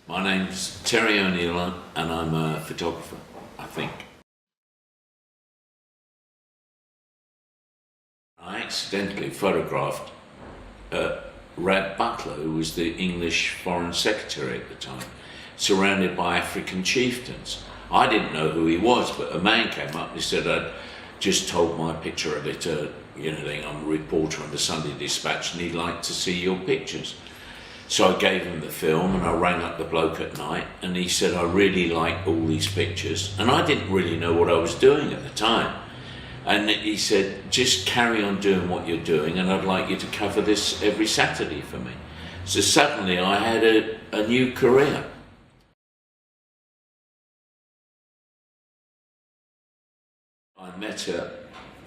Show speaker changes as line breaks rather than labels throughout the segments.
My name's Terry O'Neill and I'm a photographer, I think. I accidentally photographed Rad Butler, who was the English Foreign Secretary at the time, surrounded by African chieftains. I didn't know who he was, but a man came up and he said, I'd just told my picture editor, I'm a reporter on the Sunday Dispatch and he'd like to see your pictures. So I gave him the film and I rang up the bloke at night and he said, I really like all these pictures. And I didn't really know what I was doing at the time. And he said, just carry on doing what you're doing and I'd like you to cover this every Saturday for me. So suddenly I had a new career. I met her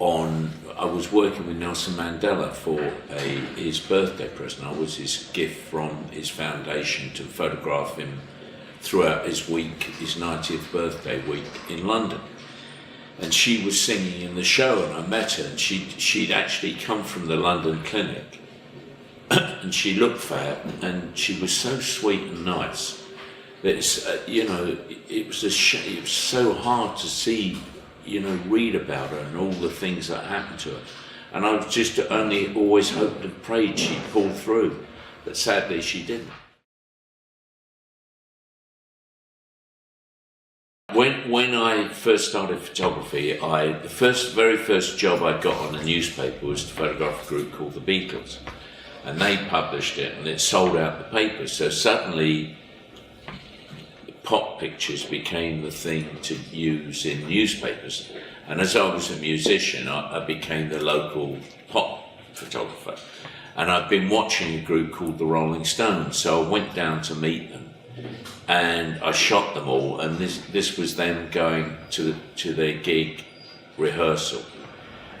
I was working with Nelson Mandela for his birthday present. I was his gift from his foundation to photograph him throughout his week, his 90th birthday week in London. And she was singing in the show and I met her and she'd actually come from the London clinic and she looked fat and she was so sweet and nice that it was it was so hard to see, read about her and all the things that happened to her. And I just only always hoped and prayed she'd pull through, but sadly she didn't. When I first started photography, the very first job I got on a newspaper was to photograph a group called the Beatles. And they published it and it sold out the papers. So suddenly pop pictures became the thing to use in newspapers. And as I was a musician, I became the local pop photographer. And I'd been watching a group called the Rolling Stones, so I went down to meet them. And I shot them all, and this was them going to their gig rehearsal.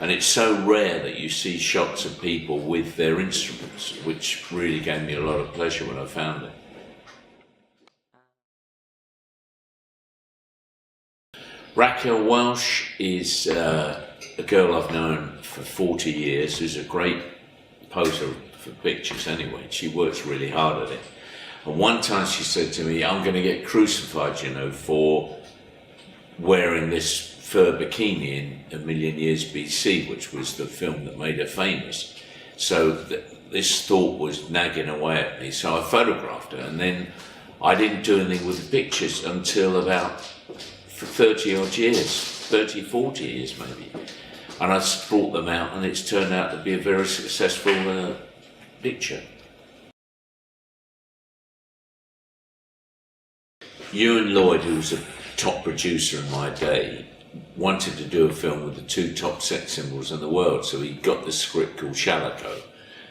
And it's so rare that you see shots of people with their instruments, which really gave me a lot of pleasure when I found it. Raquel Welch is a girl I've known for 40 years, who's a great poser for pictures anyway. She works really hard at it. And one time she said to me, I'm going to get crucified, for wearing this fur bikini in A Million Years BC, which was the film that made her famous. So this thought was nagging away at me. So I photographed her, and then I didn't do anything with the pictures until about 30 odd years, 30, 40 years maybe. And I brought them out, and it's turned out to be a very successful picture. Ewan Lloyd, who was a top producer in my day, wanted to do a film with the two top sex symbols in the world, so he got the script called Shalako,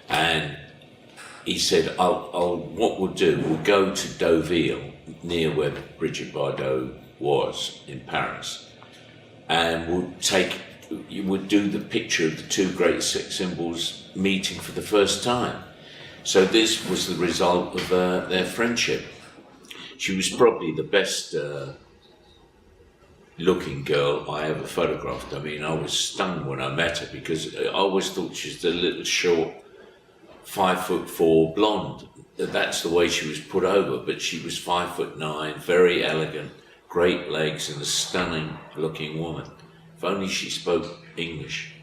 and he said, what we'll do, we'll go to Deauville, near where Brigitte Bardot was in Paris, and we'll do the picture of the two great sex symbols meeting for the first time. So this was the result of their friendship. She was probably the best looking girl I ever photographed. I mean, I was stunned when I met her because I always thought she was a little short, 5'4" blonde. That's the way she was put over, but she was 5'9", very elegant, great legs and a stunning looking woman. If only she spoke English.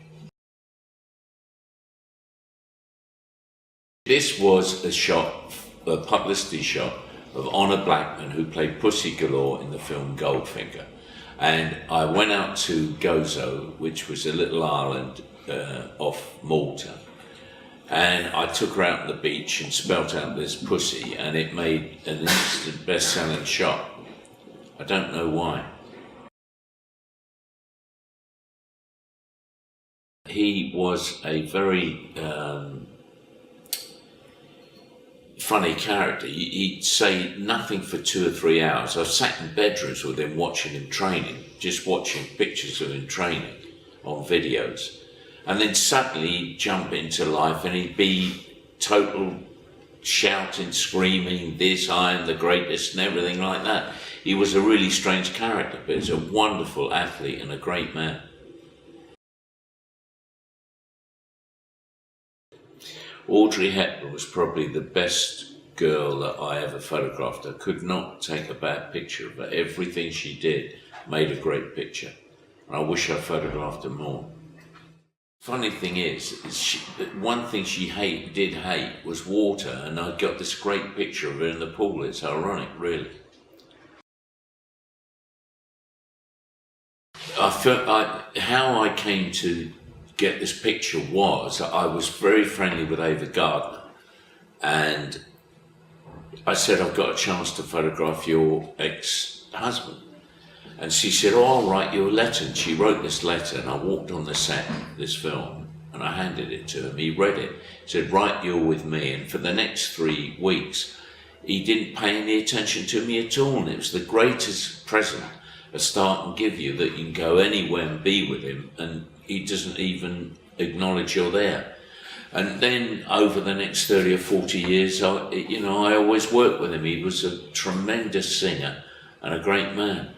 This was a publicity shot of Honor Blackman, who played Pussy Galore in the film Goldfinger. And I went out to Gozo, which was a little island off Malta, and I took her out on the beach and spelt out this pussy, and it made an instant best-selling shot. I don't know why. He was a very funny character. He'd say nothing for 2 or 3 hours. I sat in bedrooms with him watching him training, just watching pictures of him training on videos. And then suddenly he'd jump into life and he'd be total shouting, screaming, this, I am the greatest and everything like that. He was a really strange character, but he's a wonderful athlete and a great man. Audrey Hepburn was probably the best girl that I ever photographed. I could not take a bad picture of her. Everything she did made a great picture. And I wish I photographed her more. Funny thing is one thing she did hate was water, and I got this great picture of her in the pool. It's ironic, really. How I came to get this picture was I was very friendly with Ava Gardner, and I said, I've got a chance to photograph your ex-husband. And she said, oh, I'll write you a letter. And she wrote this letter, and I walked on the set of this film, and I handed it to him. He read it. He said, right, you're with me. And for the next 3 weeks, he didn't pay any attention to me at all. And it was the greatest present a star can give you, that you can go anywhere and be with him, and he doesn't even acknowledge you're there. And then over the next 30 or 40 years, I always worked with him. He was a tremendous singer and a great man.